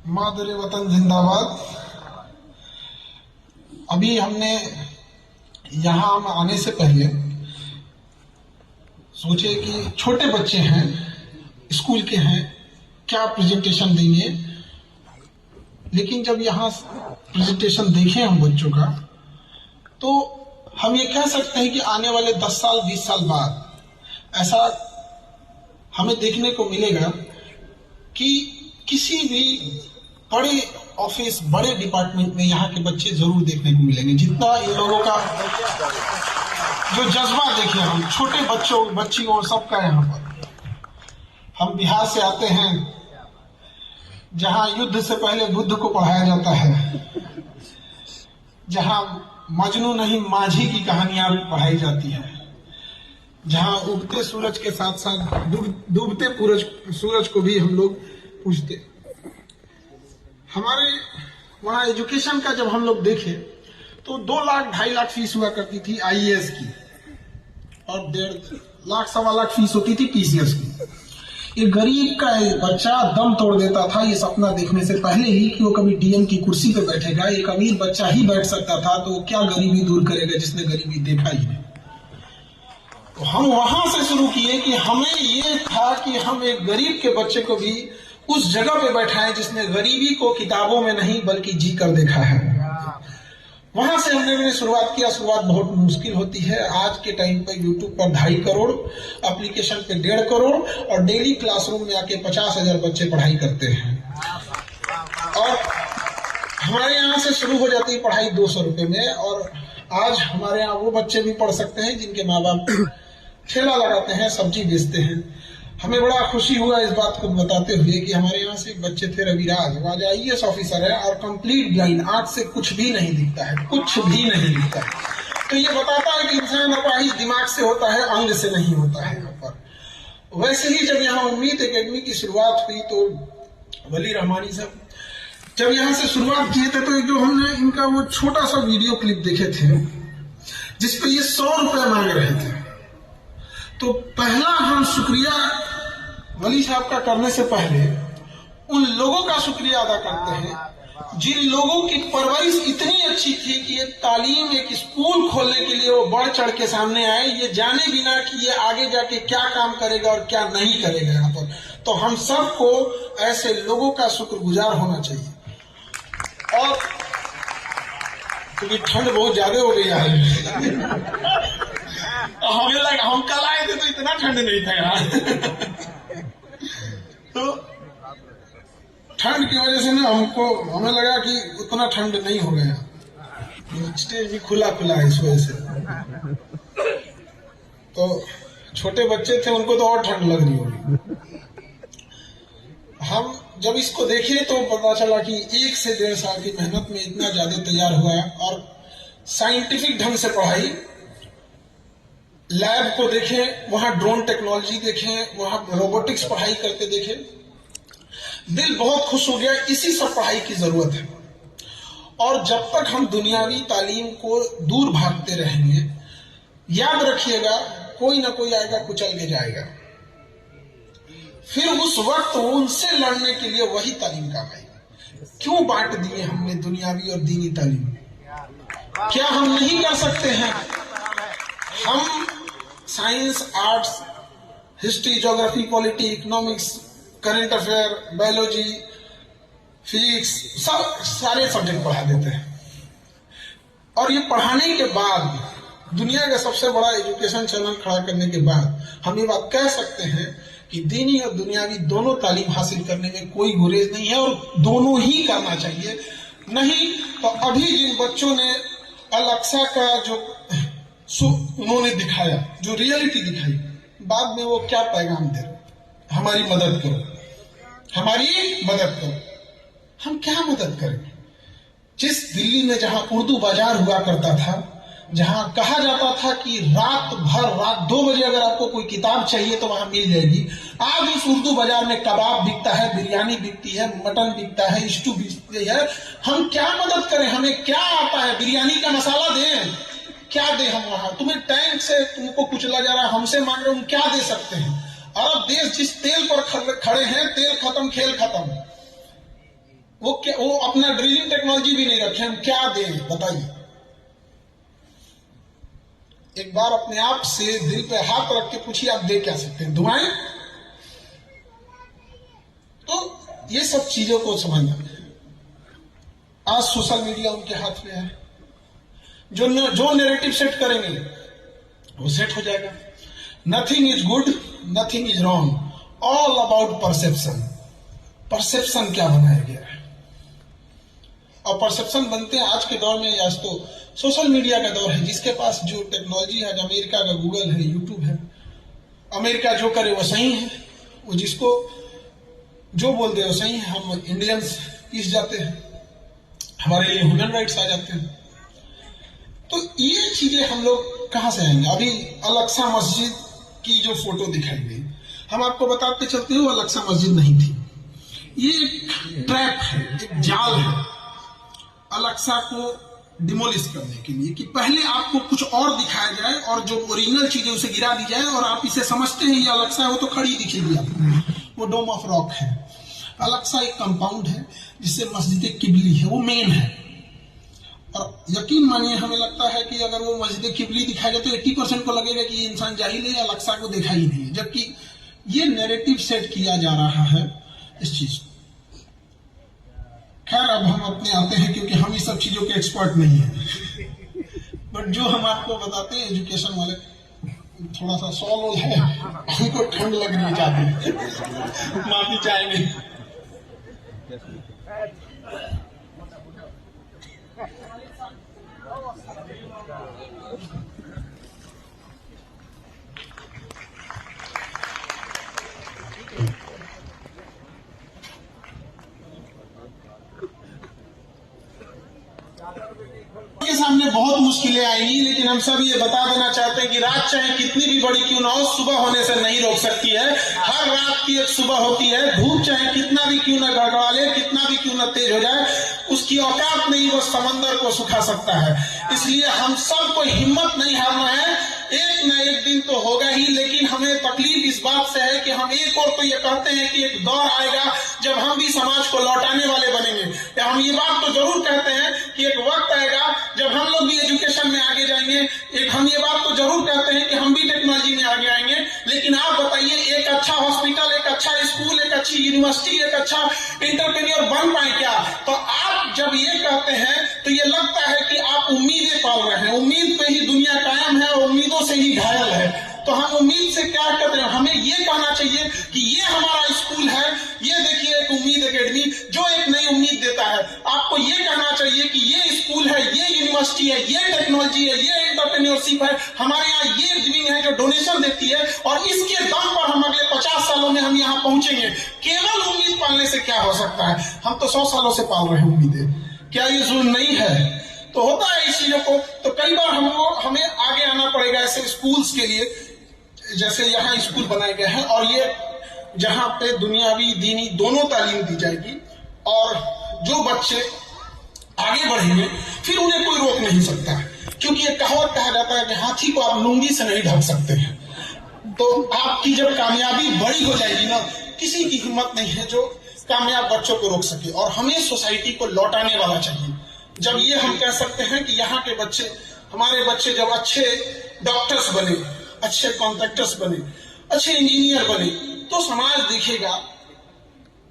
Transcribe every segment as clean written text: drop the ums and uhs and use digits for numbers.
मादरे वतन जिंदाबाद। अभी हमने यहाँ आने से पहले सोचे कि छोटे बच्चे हैं, स्कूल के हैं, क्या प्रेजेंटेशन देंगे। लेकिन जब यहाँ प्रेजेंटेशन देखे हम बच्चों का, तो हम ये कह सकते हैं कि आने वाले 10 साल 20 साल बाद ऐसा हमें देखने को मिलेगा कि किसी भी बड़े ऑफिस, बड़े डिपार्टमेंट में यहाँ के बच्चे जरूर देखने को मिलेंगे। जितना इन लोगों का जो जज्बा देखे हम, छोटे बच्चों बच्चियों सबका यहाँ पर। हम बिहार से आते हैं जहाँ युद्ध से पहले बुद्ध को पढ़ाया जाता है, जहाँ मजनू नहीं माझी की कहानियां पढ़ाई जाती है, जहाँ उगते सूरज के साथ साथ डूबते सूरज को भी हम लोग पूजते। हमारे वहाँ एजुकेशन का जब हम लोग देखे तो 2 लाख 2.5 लाख फीस हुआ करती थी आईएएस की, और 1.5 लाख 1.25 लाख फीस होती थी पीसीएस की। ये गरीब का बच्चा दम तोड़ देता था ये सपना देखने से पहले ही कि वो कभी डीएम की कुर्सी पे बैठेगा। एक अमीर बच्चा ही बैठ सकता था, तो क्या गरीबी दूर करेगा जिसने गरीबी देखा ही नहीं। तो हम वहां से शुरू किए कि हमें ये था कि हम एक गरीब के बच्चे को भी उस जगह पे बैठाएं जिसने गरीबी को किताबों में नहीं बल्कि जी कर देखा है। वहां से हमने शुरुआत किया। शुरुआत बहुत मुश्किल होती है। आज के टाइम पर यूट्यूब पर 2.5 करोड़, एप्लीकेशन पे 1.5 करोड़, और डेली क्लासरूम में आके 50,000 बच्चे पढ़ाई करते हैं। और हमारे यहाँ से शुरू हो जाती है पढ़ाई 200 रुपए में, और आज हमारे यहाँ वो बच्चे भी पढ़ सकते हैं जिनके माँ बाप ठेला लगाते हैं, सब्जी बेचते हैं। हमें बड़ा खुशी हुआ इस बात को बताते हुए कि हमारे यहाँ से एक बच्चे थे रविराज, वो आज आईएएस ऑफिसर है और कंप्लीट ब्लाइंड, आंख से कुछ भी नहीं दिखता है, कुछ भी नहीं दिखता है। तो ये बताता है कि इंसान अपाहिज दिमाग से होता है, अंग से नहीं होता है यहाँ पर। वैसे ही जब यहाँ उम्मीद एकेडमी की शुरुआत हुई तो वली रहमानी साहब जब यहाँ से शुरुआत किए थे, तो जो हमने इनका वो छोटा सा वीडियो क्लिप देखे थे जिसपे ये 100 रुपए मांग रहे थे, तो पहला हम शुक्रिया वली साहब का करने से पहले उन लोगों का शुक्रिया अदा करते हैं जिन लोगों की परवरिश इतनी अच्छी थी कि एक तालीम, एक स्कूल खोलने के लिए वो बढ़ चढ़ के सामने आए, ये जाने बिना कि ये आगे जाके क्या काम करेगा और क्या नहीं करेगा यहाँ पर। तो हम सबको ऐसे लोगों का शुक्रगुजार होना चाहिए। और क्योंकि ठंड बहुत ज्यादा हो गई है हमें लगा, हम कल आए थे तो इतना ठंड नहीं था यार तो ठंड की वजह से ना हमें लगा कि उतना ठंड नहीं हो गया। स्टेज भी खुला खुला है इस वजह से। तो छोटे बच्चे थे, उनको तो और ठंड लग रही होगी। हम जब इसको देखे तो पता चला कि 1 से 1.5 साल की मेहनत में इतना ज्यादा तैयार हुआ है। और साइंटिफिक ढंग से पढ़ाई, लैब को देखें, वहां ड्रोन टेक्नोलॉजी देखें, वहां रोबोटिक्स पढ़ाई करते देखें, दिल बहुत खुश हो गया। इसी सब पढ़ाई की जरूरत है। और जब तक हम दुनियावी तालीम को दूर भागते रहेंगे, याद रखिएगा कोई ना कोई आएगा कुचल के जाएगा। फिर उस वक्त उनसे लड़ने के लिए वही तालीम काम आएगी। क्यों बांट दिए हमने दुनियावी और दीनी तालीम? क्या हम नहीं कर सकते हैं? हम science, arts, history, geography, polity, economics, current affair, biology, physics, सारे सब्जेक्ट पढ़ा देते हैं। और ये पढ़ाने के बाद, दुनिया का सबसे बड़ा एजुकेशन चैनल खड़ा करने के बाद, हम ये बात कह सकते हैं कि दीनी और दुनियावी दोनों तालीम हासिल करने में कोई गुरेज नहीं है, और दोनों ही करना चाहिए। नहीं तो अभी जिन बच्चों ने अल-अक्सा का जो उन्होंने दिखाया, जो रियलिटी दिखाई, बाद में वो क्या पैगाम दे रहे? हमारी मदद करो, हमारी मदद करो। हम क्या मदद करें? जिस दिल्ली में जहां उर्दू बाजार हुआ करता था, जहां कहा जाता था कि रात 2 बजे अगर आपको कोई किताब चाहिए तो वहां मिल जाएगी, आज उस उर्दू बाजार में कबाब बिकता है, बिरयानी बिकती है, मटन बिकता है, स्टू बिकती है। हम क्या मदद करें? हमें क्या आता है? बिरयानी का मसाला दें? क्या दे हम वहां? तुम्हें टैंक से तुमको कुचला जा रहा है, हमसे मांग रहे हो, हम क्या दे सकते हैं? अरब देश जिस तेल पर खड़े हैं, तेल खत्म खेल खत्म। वो अपना ड्रिलिंग टेक्नोलॉजी भी नहीं रखे, हम क्या दें बताइए। एक बार अपने आप से दिल पे हाथ रख के पूछिए, आप दे क्या सकते हैं? दुआएं। तो ये सब चीजों को समझना। आज सोशल मीडिया उनके हाथ में है, जो नैरेटिव सेट करेंगे वो सेट हो जाएगा। Nothing is good, nothing is wrong, all about perception. Perception क्या बनाया गया है, और परसेप्शन बनते हैं आज के दौर में। आज तो सोशल मीडिया का दौर है, जिसके पास जो टेक्नोलॉजी है, अमेरिका का गूगल है, यूट्यूब है, अमेरिका जो करे वो सही है, वो जिसको जो बोल दे वो सही है। हम इंडियंस पीस जाते हैं, हमारे लिए ह्यूमन राइट्स आ जाते हैं। तो ये चीजें हम लोग कहां से आएंगे? अभी अलक्सा मस्जिद की जो फोटो दिखाई गई, हम आपको बताते चलते हैं वो अलक्सा मस्जिद नहीं थी। ये एक ट्रैप है, एक जाल है अलक्सा को डिमोलिश करने के लिए, कि पहले आपको कुछ और दिखाया जाए और जो ओरिजिनल चीजें उसे गिरा दी जाए, और आप इसे समझते हैं ये अलक्सा है, वो तो खड़ी दिखेगी आपको, वो डोम ऑफ रॉक है। अलक्सा एक कंपाउंड है जिससे मस्जिद किबली है, वो मेन है। और यकीन मानिए, हमें लगता है कि अगर वो मस्जिद किबली दिखाया जाए तो 80% को लगेगा कि ये इंसान जाहिल है, अलक्सा को देखा ही नहीं है, जबकि ये नैरेटिव सेट किया जा रहा है इस चीज को। खैर, अब हम अपने आते हैं, क्योंकि हम इस सब चीजों के एक्सपर्ट नहीं है, बट जो हम आपको बताते हैं एजुकेशन वाले, थोड़ा सा सॉल है, हमको ठंड लग रही है ज्यादा, माफी चाहेंगे। के सामने बहुत मुश्किलें आएंगी, लेकिन हम सब ये बता देना चाहते हैं कि रात चाहे कितनी भी बड़ी क्यों ना हो, सुबह होने से नहीं रोक सकती है। हर रात की एक सुबह होती है। धूप चाहे कितना भी क्यों ना गड़गड़ा ले, कितना भी क्यों ना तेज हो जाए, उसकी औकात नहीं वो समंदर को सुखा सकता है। इसलिए हम सबको हिम्मत नहीं हारना है, एक न एक दिन तो होगा ही। लेकिन हमें तकलीफ इस बात से है कि हम एक और तो ये कहते हैं कि एक दौर आएगा जब हम भी समाज को लौटाने वाले बनेंगे, या हम ये बात तो जरूर कहते हैं कि एक वक्त आएगा जब हम लोग भी एजुकेशन में आगे जाएंगे। एक हम ये बात तो जरूर कहते हैं कि हम भी टेक्नोलॉजी में आगे आएंगे। लेकिन आप बताइए, एक अच्छा हॉस्पिटल, एक अच्छा स्कूल, एक अच्छी यूनिवर्सिटी, एक अच्छा एंटरप्रेन्योर बन पाए क्या? तो आप जब ये कहते हैं तो ये लगता है कि आप उम्मीदें पाल रहे हैं। उम्मीद पे ही दुनिया कायम है और उम्मीदों से ही घायल है। तो हम उम्मीद से क्या करते हैं? हमें ये कहना चाहिए कि ये हमारा स्कूल है, ये देखिए एक उम्मीद एकेडमी जो एक नई उम्मीद देता है। आपको ये कहना चाहिए कि ये स्कूल है, ये यूनिवर्सिटी है, ये टेक्नोलॉजी है, ये एंटरप्रेन्योरशिप है, हमारे यहाँ ये विंग है जो डोनेशन देती है, और इसके दम पर हम अगले 50 सालों में हम यहाँ पहुंचेंगे। केवल उम्मीद पालने से क्या हो सकता है? हम तो 100 सालों से पाल रहे हैं उम्मीदें। क्या ये जुल्म नहीं है? तो होता है इस चीजों को। तो कई बार हमें आगे आना पड़ेगा ऐसे स्कूल्स के लिए, जैसे यहाँ स्कूल बनाए गए हैं, और ये जहां पे दुनियावी दीनी दोनों तालीम दी जाएगी, और जो बच्चे आगे बढ़ेंगे फिर उन्हें कोई रोक नहीं सकता, क्योंकि ये कहावत कहा जाता है कि हाथी को आप लुंगी से नहीं ढक सकते हैं। तो आपकी जब कामयाबी बड़ी हो जाएगी ना, किसी की हिम्मत नहीं है जो कामयाब बच्चों को रोक सके। और हमें सोसाइटी को लौटाने वाला चाहिए। जब ये हम कह सकते हैं कि यहाँ के बच्चे, हमारे बच्चे जब अच्छे डॉक्टर्स बने, अच्छे कॉन्ट्रैक्टर्स बने, अच्छे इंजीनियर बने, तो समाज दिखेगा।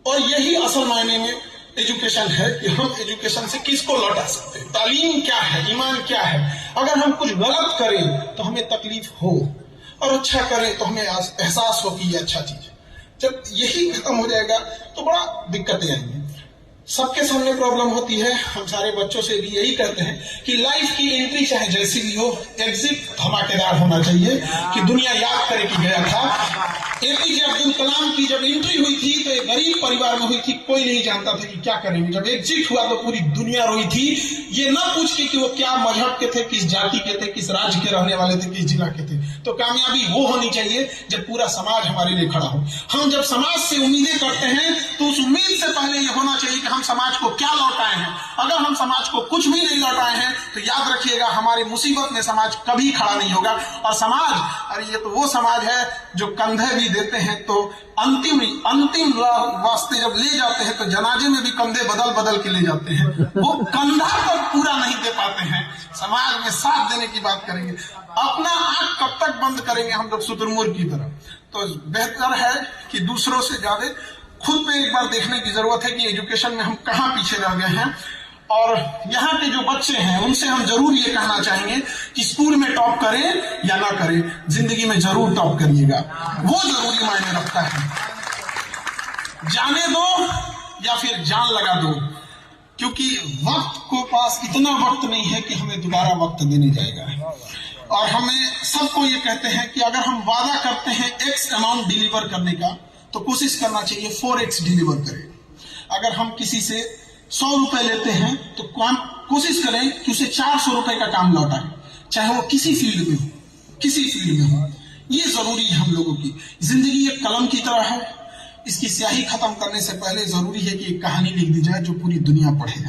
और यही असल मायने में एजुकेशन है कि हम एजुकेशन से किसको लौटा सकते हैं। तालीम क्या है, ईमान क्या है। अगर हम कुछ गलत करें तो हमें तकलीफ हो, और अच्छा करें तो हमें एहसास हो कि ये अच्छा चीज है। जब यही खत्म हो जाएगा तो बड़ा दिक्कतें आएंगी। सबके सामने प्रॉब्लम होती है। हम सारे बच्चों से भी यही कहते हैं कि लाइफ की एंट्री चाहे जैसी भी हो, एग्जिट धमाकेदार होना चाहिए कि दुनिया याद करे कि गया था। एपीजे अब्दुल कलाम की जब एंट्री हुई थी तो एक गरीब परिवार में हुई थी, कोई नहीं जानता था कि क्या करेंगे। जब एग्जिट हुआ तो पूरी दुनिया रोई थी, ये न पूछ के कि वो क्या मजहब के थे, किस जाति के थे, किस राज्य के रहने वाले थे, किस जिला के थे। तो कामयाबी वो होनी चाहिए जब पूरा समाज हमारे लिए खड़ा हो। हम जब समाज से उम्मीदें करते हैं तो उस उम्मीद से पहले ये होना चाहिए कि हम समाज को क्या लौटाए हैं। अगर हम समाज को कुछ भी नहीं लौटाए हैं तो याद रखिएगा हमारी मुसीबत में समाज कभी खड़ा नहीं होगा। और समाज, अरे ये तो वो समाज है जो कंधे भी देते हैं तो अंतिम वास्ते जब ले जाते हैं तो जनाजे में भी कंधे बदल बदल के ले जाते हैं, वो कंधा तक पूरा नहीं दे पाते हैं। समाज में साथ देने की बात करेंगे, अपना आंख कब तक बंद करेंगे हम लोग शुतुरमुर्ग की तरह। तो बेहतर है कि दूसरों से ज्यादा खुद पे एक बार देखने की जरूरत है कि एजुकेशन में हम कहाँ पीछे रह गए हैं। और यहाँ के जो बच्चे हैं उनसे हम जरूर ये कहना चाहेंगे कि स्कूल में टॉप करें या ना करें, जिंदगी में जरूर टॉप करिएगा, वो जरूरी मायने रखता है। जाने दो या फिर जान लगा दो, क्योंकि वक्त को पास इतना वक्त नहीं है कि हमें दोबारा वक्त देने जाएगा। और हमें सबको ये कहते हैं कि अगर हम वादा करते हैं X अमाउंट डिलीवर करने का तो कोशिश करना चाहिए 4X डिलीवर करें। अगर हम किसी से 100 रुपए लेते हैं तो कोशिश करें कि उसे 400 रुपए का काम लौटाएं, चाहे वो किसी फील्ड में हो। ये जरूरी है हम लोगों की। जिंदगी एक कलम की तरह है, इसकी स्याही खत्म करने से पहले जरूरी है कि एक कहानी लिख दी जाए जो पूरी दुनिया पढ़े।